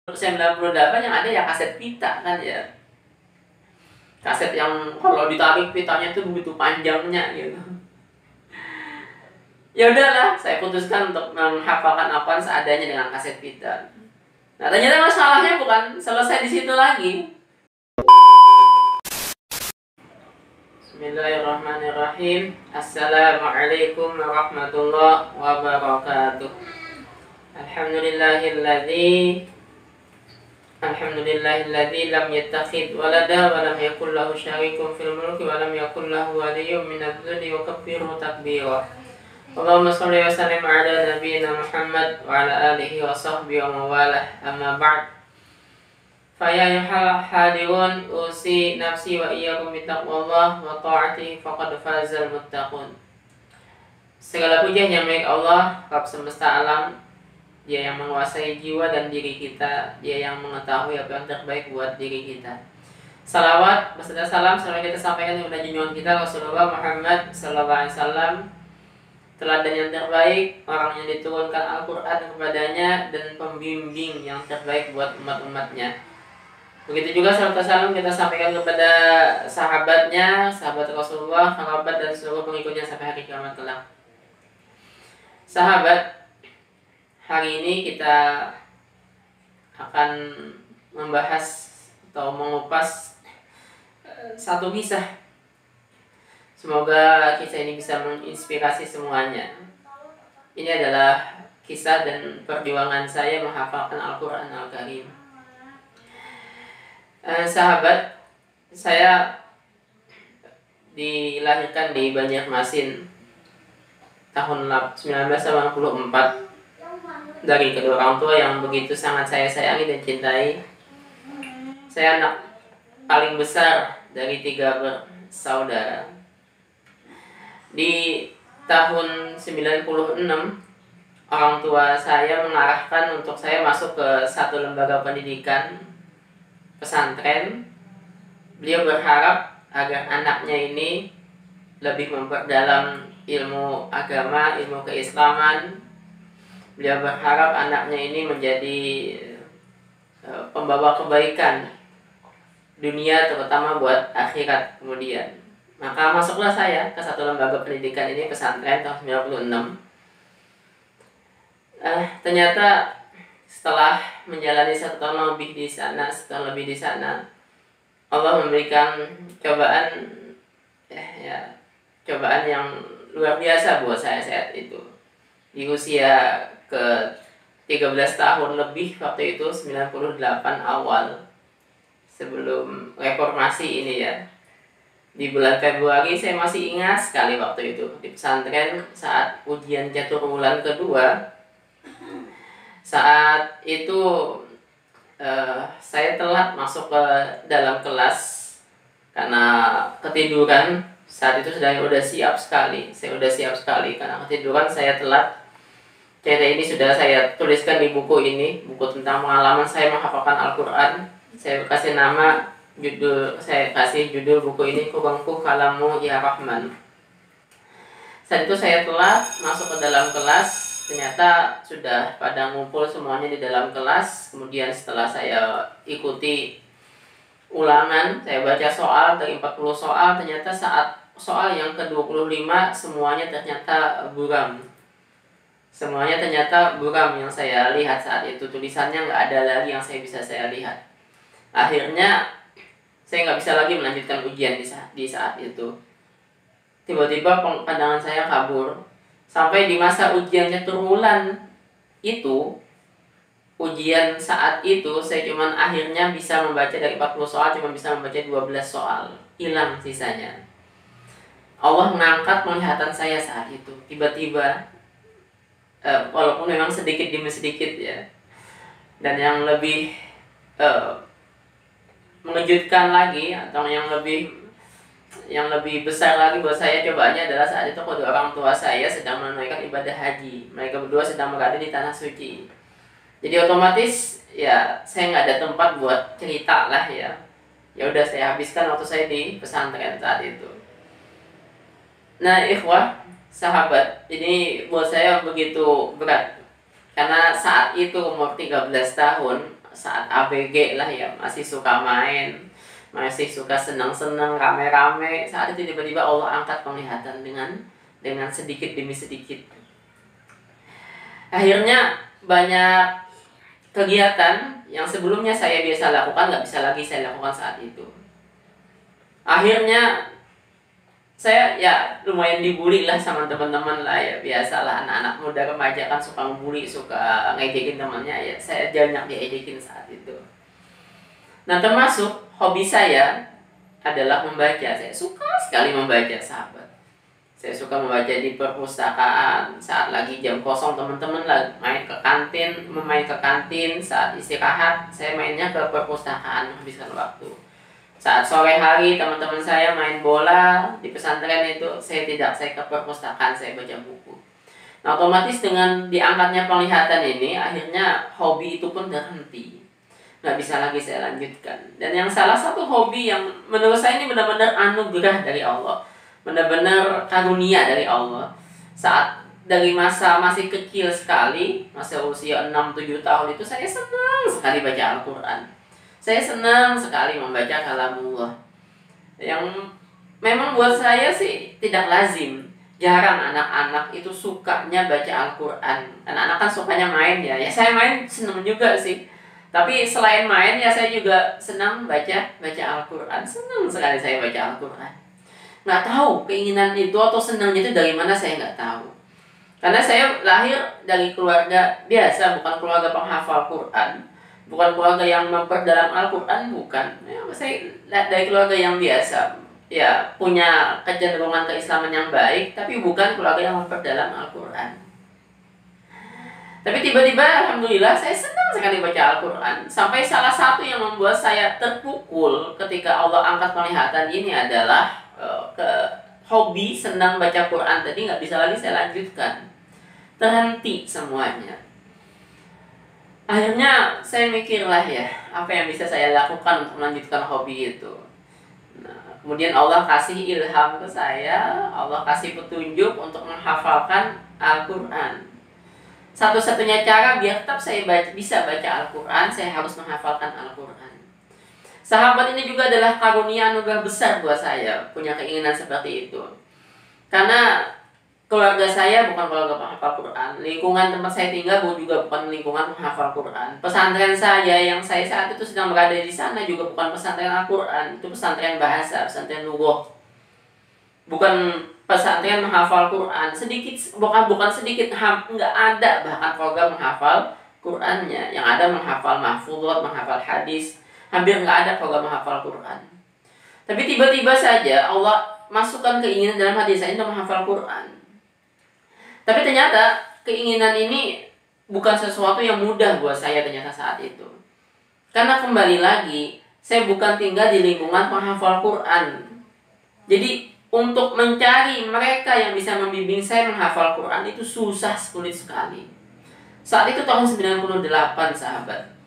98 yang ada ya kaset pita kan ya, kaset yang kalau ditarik pitanya itu begitu panjangnya gitu. Ya udahlah, saya putuskan untuk menghafalkan Al-Quran seadanya dengan kaset pita. Nah ternyata masalahnya bukan selesai di situ lagi. Bismillahirrahmanirrahim. Assalamualaikum warahmatullahi wabarakatuh. Alhamdulillahilladzi lam yattakhidh walada wa lam yakul lahu syarikun fil mulki wa lam yakul lahu waliyyun minadh-dhulli wa kabbirhu takbira. Allahumma shalli wa sallim ala nabiyyina Muhammad wa ala alihi wa sahbihi wa mawalah. Amma ba'd. Fa ya ayyuhal hadirun usi nafsi wa iyyakum bittaqwallah wa ta'atihi faqad fazal muttaqun. Segala puji hanya milik Allah, Rabb semesta alam. Dia yang menguasai jiwa dan diri kita. Dia yang mengetahui apa yang terbaik buat diri kita. Salawat beserta salam selalu kita sampaikan kepada junjungan kita Rasulullah Muhammad sallallahu alaihi wasallam, teladan yang terbaik, orang yang diturunkan Al-Quran kepadanya, dan pembimbing yang terbaik buat umat-umatnya. Begitu juga salam salam kita sampaikan kepada sahabatnya, sahabat Rasulullah, kerabat dan seluruh pengikutnya sampai hari kiamat kelak. Sahabat, hari ini kita akan membahas atau mengupas satu kisah. Semoga kisah ini bisa menginspirasi semuanya. Ini adalah kisah dan perjuangan saya menghafalkan Al-Quran Al-Karim. Sahabat, saya dilahirkan di Banjarmasin tahun 1984 dari kedua orang tua yang begitu sangat saya sayangi dan cintai. Saya anak paling besar dari 3 bersaudara. Di tahun 96 orang tua saya mengarahkan untuk saya masuk ke satu lembaga pendidikan pesantren. Beliau berharap agar anaknya ini lebih memperdalam ilmu agama, ilmu keislaman. Beliau berharap anaknya ini menjadi pembawa kebaikan dunia, terutama buat akhirat kemudian. Maka masuklah saya ke satu lembaga pendidikan ini, pesantren tahun 96. Ternyata setelah menjalani 1 tahun lebih di sana, Allah memberikan cobaan, cobaan yang luar biasa buat saya saat itu. Di usia ke 13 tahun lebih waktu itu, 98 awal sebelum reformasi ini ya. Di bulan Februari saya masih ingat sekali waktu itu di pesantren saat ujian catur bulan kedua. Saat itu saya telat masuk ke dalam kelas karena ketiduran. Saat itu saya udah siap sekali karena ketiduran. Saya telat. Cerita ini sudah saya tuliskan di buku ini, buku tentang pengalaman saya menghafalkan Al-Quran. Saya kasih judul buku ini Kurungku Kalamu Ya Rahman. Saat itu saya telat masuk ke dalam kelas. Ternyata sudah pada ngumpul semuanya di dalam kelas. Kemudian setelah saya ikuti ulangan, saya baca soal dari 40 soal. Ternyata saat soal yang ke-25 semuanya ternyata buram. Semuanya ternyata buram yang saya lihat saat itu. Tulisannya nggak ada lagi yang bisa saya lihat. Akhirnya saya nggak bisa lagi melanjutkan ujian di saat itu. Tiba-tiba pandangan saya kabur. Sampai di masa ujian catur bulan itu, ujian saat itu saya cuman akhirnya bisa membaca dari 40 soal, cuma bisa membaca 12 soal. Hilang sisanya. Allah mengangkat penglihatan saya saat itu. Tiba-tiba, walaupun memang sedikit demi sedikit ya. Dan yang lebih mengejutkan lagi, atau yang lebih besar lagi buat saya cobaannya adalah saat itu kedua orang tua saya sedang menunaikan ibadah haji. Mereka berdua sedang berada di tanah suci. Jadi otomatis ya saya nggak ada tempat buat cerita lah ya. Ya udah saya habiskan waktu saya di pesantren saat itu. Nah ikhwah, sahabat, ini buat saya begitu berat. Karena saat itu umur 13 tahun, saat ABG lah ya, masih suka main, masih suka senang-senang rame-rame. Saat itu tiba-tiba Allah angkat penglihatan dengan sedikit demi sedikit. Akhirnya banyak kegiatan yang sebelumnya saya biasa lakukan nggak bisa lagi saya lakukan saat itu. Akhirnya saya ya lumayan dibully lah sama teman-teman lah ya, biasalah anak-anak muda remaja kan suka ngebully, suka ngejekin temannya ya, saya banyak diejekin saat itu. Nah, termasuk hobi saya adalah membaca. Saya suka sekali membaca, sahabat. Saya suka membaca di perpustakaan. Saat lagi jam kosong teman-teman lagi main ke kantin, saat istirahat saya mainnya ke perpustakaan menghabiskan waktu. Saat sore hari teman-teman saya main bola di pesantren itu, saya ke perpustakaan, saya baca buku. Nah, otomatis dengan diangkatnya penglihatan ini, akhirnya hobi itu pun terhenti, nggak bisa lagi saya lanjutkan. Dan yang salah satu hobi yang menurut saya ini benar-benar anugerah dari Allah, benar-benar karunia dari Allah. Saat dari masa masih kecil sekali, masa usia 6-7 tahun itu, saya senang sekali baca Al-Quran. Saya senang sekali membaca kalamullah. Yang memang buat saya sih tidak lazim. Jarang anak-anak itu sukanya baca Al-Quran. Anak-anak kan sukanya main ya. Ya saya main senang juga sih. Tapi selain main ya saya juga senang baca Al-Quran. Senang sekali saya baca Al-Quran. Nggak tahu keinginan itu atau senangnya itu dari mana, saya nggak tahu. Karena saya lahir dari keluarga biasa, bukan keluarga penghafal Quran, bukan keluarga yang memperdalam Al-Quran, bukan. Ya, saya dari keluarga yang biasa, ya punya kecenderungan keislaman yang baik, tapi bukan keluarga yang memperdalam Al-Quran. Tapi tiba-tiba alhamdulillah saya senang sekali baca Al-Quran. Sampai salah satu yang membuat saya terpukul ketika Allah angkat penglihatan ini adalah ke hobi senang baca Quran tadi nggak bisa lagi saya lanjutkan, terhenti semuanya. Akhirnya saya mikirlah ya, apa yang bisa saya lakukan untuk melanjutkan hobi itu. Nah, kemudian Allah kasih ilham ke saya, Allah kasih petunjuk untuk menghafalkan Al-Quran. Satu-satunya cara biar tetap saya bisa baca Al-Quran, saya harus menghafalkan Al-Quran. Sahabat, ini juga adalah karunia anugerah besar buat saya, punya keinginan seperti itu. Karena keluarga saya bukan keluarga penghafal Quran. Lingkungan tempat saya tinggal juga bukan lingkungan penghafal Quran. Pesantren saya yang saya saat itu sedang berada di sana juga bukan pesantren Al-Quran. Itu pesantren bahasa, pesantren lughah. Bukan pesantren menghafal Quran. Bukan sedikit, nggak ada bahkan program menghafal Qurannya. Yang ada menghafal mahfudhat, menghafal hadis. Hampir nggak ada program menghafal Quran. Tapi tiba-tiba saja Allah masukkan keinginan dalam hati saya untuk menghafal Quran. Tapi ternyata keinginan ini bukan sesuatu yang mudah buat saya ternyata saat itu. Karena kembali lagi, saya bukan tinggal di lingkungan penghafal Quran. Jadi untuk mencari mereka yang bisa membimbing saya menghafal Quran itu susah, sulit sekali. Saat itu tahun 98, sahabat.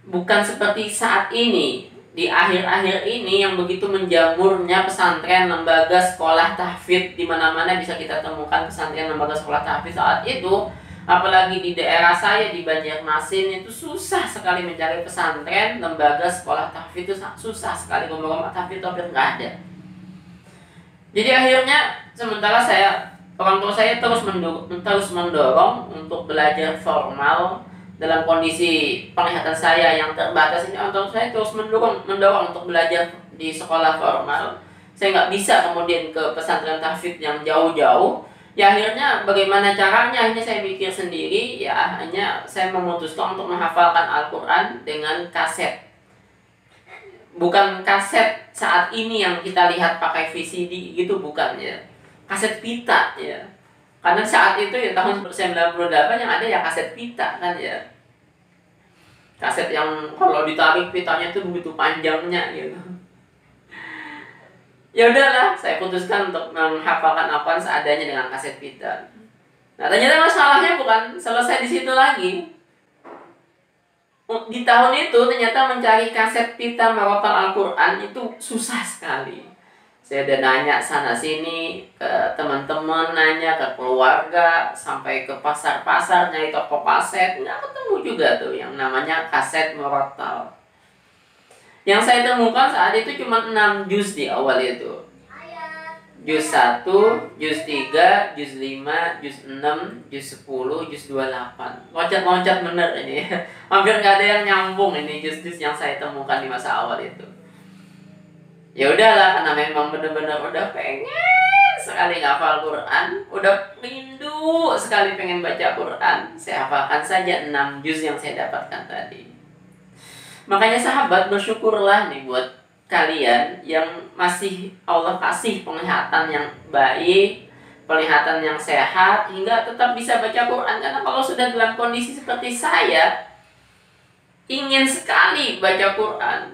Bukan seperti saat ini, di akhir-akhir ini yang begitu menjamurnya pesantren, lembaga, sekolah tahfidz, di mana-mana bisa kita temukan pesantren, lembaga, sekolah tahfidz. Saat itu, apalagi di daerah saya di Banjarmasin, itu susah sekali mencari pesantren, lembaga, sekolah tahfidz, itu susah sekali. Rumah tahfidz hampir nggak ada. Jadi akhirnya sementara orang tua saya terus mendorong untuk belajar formal. Dalam kondisi penglihatan saya yang terbatas ini, untuk saya terus mendorong untuk belajar di sekolah formal. Saya nggak bisa kemudian ke pesantren tahfidz yang jauh-jauh. Ya akhirnya bagaimana caranya? Akhirnya saya pikir sendiri. Ya hanya saya memutuskan untuk menghafalkan Al-Quran dengan kaset. Bukan kaset saat ini yang kita lihat pakai VCD gitu, bukan ya. Kaset pita ya. Karena saat itu ya tahun 98 yang ada ya kaset pita kan ya. Kaset yang kalau ditarik pitanya itu begitu panjangnya gitu. Ya udahlah, saya putuskan untuk menghafalkan Al-Quran seadanya dengan kaset pita. Nah, ternyata masalahnya bukan selesai di situ lagi. Di tahun itu ternyata mencari kaset pita merotol Al-Quran itu susah sekali. Saya udah nanya sana sini ke teman-teman, nanya ke keluarga, sampai ke pasar-pasar, nyari toko kaset, nggak ketemu juga tuh yang namanya kaset murattal. Yang saya temukan saat itu cuma 6 juz di awal itu. Juz 1, juz 3, juz 5, juz 6, juz 10, juz 28. Loncat-loncat bener ini. Hampir nggak ada yang nyambung ini juz-juz yang saya temukan di masa awal itu. Ya udahlah, karena memang benar-benar udah pengen sekali ngafal Quran, udah rindu sekali pengen baca Quran, saya hafalkan saja 6 juz yang saya dapatkan tadi. Makanya sahabat, bersyukurlah nih buat kalian yang masih Allah kasih penglihatan yang baik, penglihatan yang sehat, hingga tetap bisa baca Quran. Karena kalau sudah dalam kondisi seperti saya, ingin sekali baca Quran,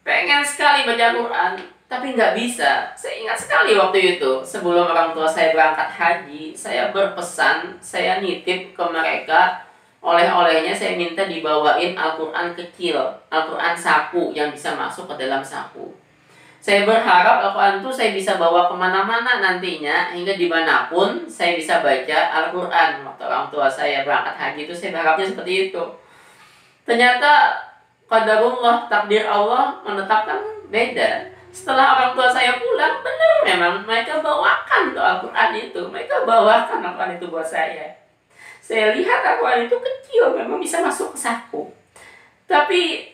pengen sekali baca Quran, tapi nggak bisa. Saya ingat sekali waktu itu, sebelum orang tua saya berangkat haji, saya berpesan, saya nitip ke mereka, oleh-olehnya saya minta dibawain Al-Quran kecil, Al-Quran saku yang bisa masuk ke dalam saku. Saya berharap Al-Quran itu saya bisa bawa kemana-mana nantinya, hingga dimanapun saya bisa baca Al-Quran. Waktu orang tua saya berangkat haji itu, saya berharapnya seperti itu. Ternyata qadarullah, takdir Allah menetapkan beda. Setelah orang tua saya pulang, benar memang mereka bawakan tuh Al-Quran itu. Mereka bawakan Al-Quran itu buat saya. Saya lihat Al-Quran itu kecil, memang bisa masuk ke saku. Tapi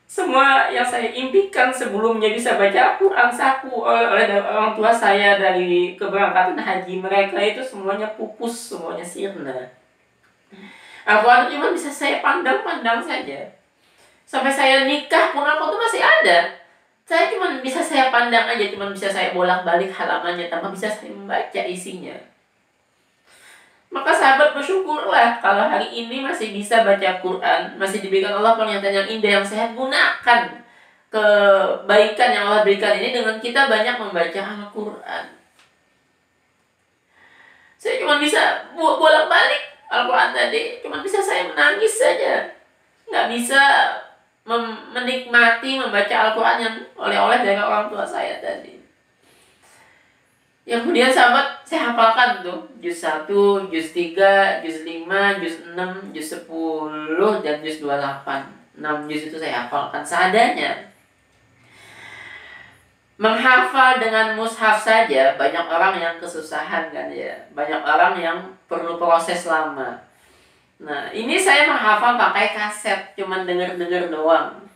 semua yang saya impikan sebelumnya bisa baca Al-Quran saku oleh orang tua saya dari keberangkatan haji mereka itu semuanya pupus, semuanya sirna. Al-Quran cuma bisa saya pandang-pandang saja. Sampai saya nikah pun Al-Quran itu masih ada. Saya cuma bisa saya pandang aja, cuma bisa saya bolak-balik halamannya tanpa bisa saya membaca isinya. Maka sahabat, bersyukurlah kalau hari ini masih bisa baca Quran, masih diberikan Allah penglihatan yang indah, yang sehat. Gunakan kebaikan yang Allah berikan ini dengan kita banyak membaca Al-Quran. Saya cuma bisa bolak-balik Al-Quran tadi, cuma bisa saya menangis saja. Nggak bisa menikmati membaca Al-Quran yang oleh-oleh dari orang tua saya tadi. Yang kemudian sahabat, saya hafalkan tuh juz 1, juz 3, juz 5, juz 6, juz 10, dan juz 28. 6 juz itu saya hafalkan seadanya. Menghafal dengan mushaf saja banyak orang yang kesusahan kan ya. Banyak orang yang perlu proses lama. Nah, ini saya menghafal pakai kaset, cuman denger-denger doang.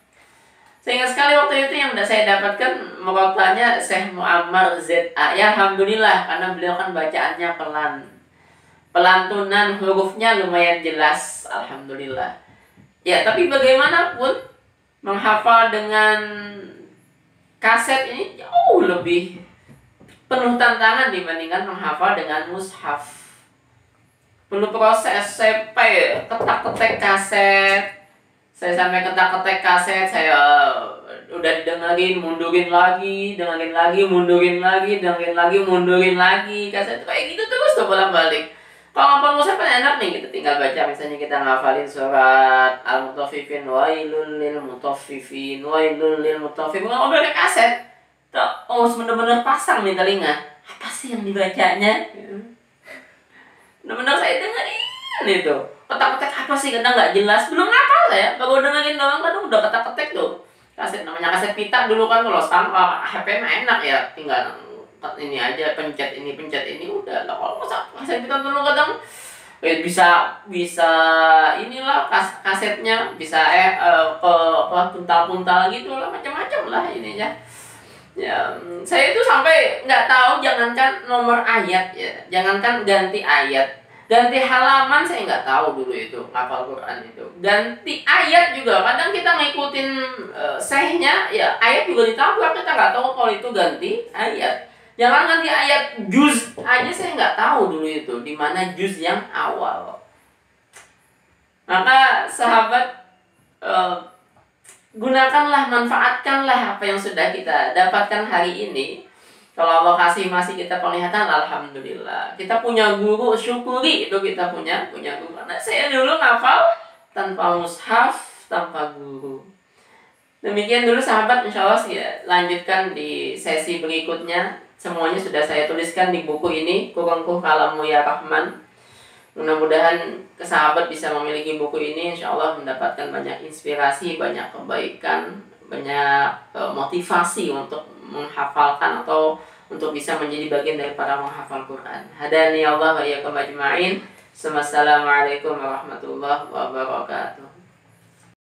Saya ingat sekali waktu itu yang saya dapatkan murattalnya Syekh Muammar ZA. Ya alhamdulillah, karena beliau kan bacaannya pelan. Pelantunan hurufnya lumayan jelas, alhamdulillah. Ya, tapi bagaimanapun menghafal dengan kaset ini jauh lebih penuh tantangan dibandingkan menghafal dengan mushaf. Perlu proses, saya ketak-ketik kaset. Saya sampai ketak-ketik kaset, saya udah didengerin, mundurin lagi, dengerin lagi, mundurin lagi, dengerin lagi, mundurin lagi. Kaset kayak gitu terus tuh bolak-balik. Kalau ngapal mushaf kan enak nih, kita tinggal baca. Misalnya kita ngafalin surat Al-Mutaffifin, wailul lil mutaffifin, wailul lil mutaffifin. Kalau pakai kaset, harus bener-bener pasang nih telinga. Apa sih yang dibacanya? Bener-bener saya dengerin itu. Ketak-ketik apa sih, kadang nggak jelas. Belum ngapal ya, baru dengerin doang, kadang udah ketak-ketik tuh. Kaset, namanya kaset pita dulu kan. Kalau sekarang HP mah enak ya, tinggal ini aja, pencet ini udah. Kalau kaset pita dulu kadang bisa inilah kasetnya bisa puntal-puntal gitu lah, macam-macam lah ininya. Ya, saya itu sampai nggak tahu, jangankan nomor ayat ya, jangankan ganti ayat, ganti halaman saya nggak tahu dulu itu ngapal Quran itu. Ganti ayat juga, kadang kita ngikutin sehnya, ya ayat juga ditabrak, kita nggak tahu kalau itu ganti ayat. Jangan ganti ayat, juz aja saya nggak tahu dulu itu di mana juz yang awal. Maka sahabat, gunakanlah, manfaatkanlah apa yang sudah kita dapatkan hari ini. Kalau Allah kasih masih kita penglihatan, alhamdulillah. Kita punya guru, syukuri itu kita punya guru. Nah, saya dulu ngafal tanpa mushaf, tanpa guru. Demikian dulu sahabat, insya Allah ya, lanjutkan di sesi berikutnya. Semuanya sudah saya tuliskan di buku ini, Kurungku Kalammu Ya Rahman. Mudah-mudahan sahabat bisa memiliki buku ini, insya Allah mendapatkan banyak inspirasi, banyak kebaikan, banyak motivasi untuk menghafalkan atau untuk bisa menjadi bagian dari para menghafal Quran. Hadani Allah wa iyyakum ajma'in. Wassalamualaikum warahmatullahi wabarakatuh.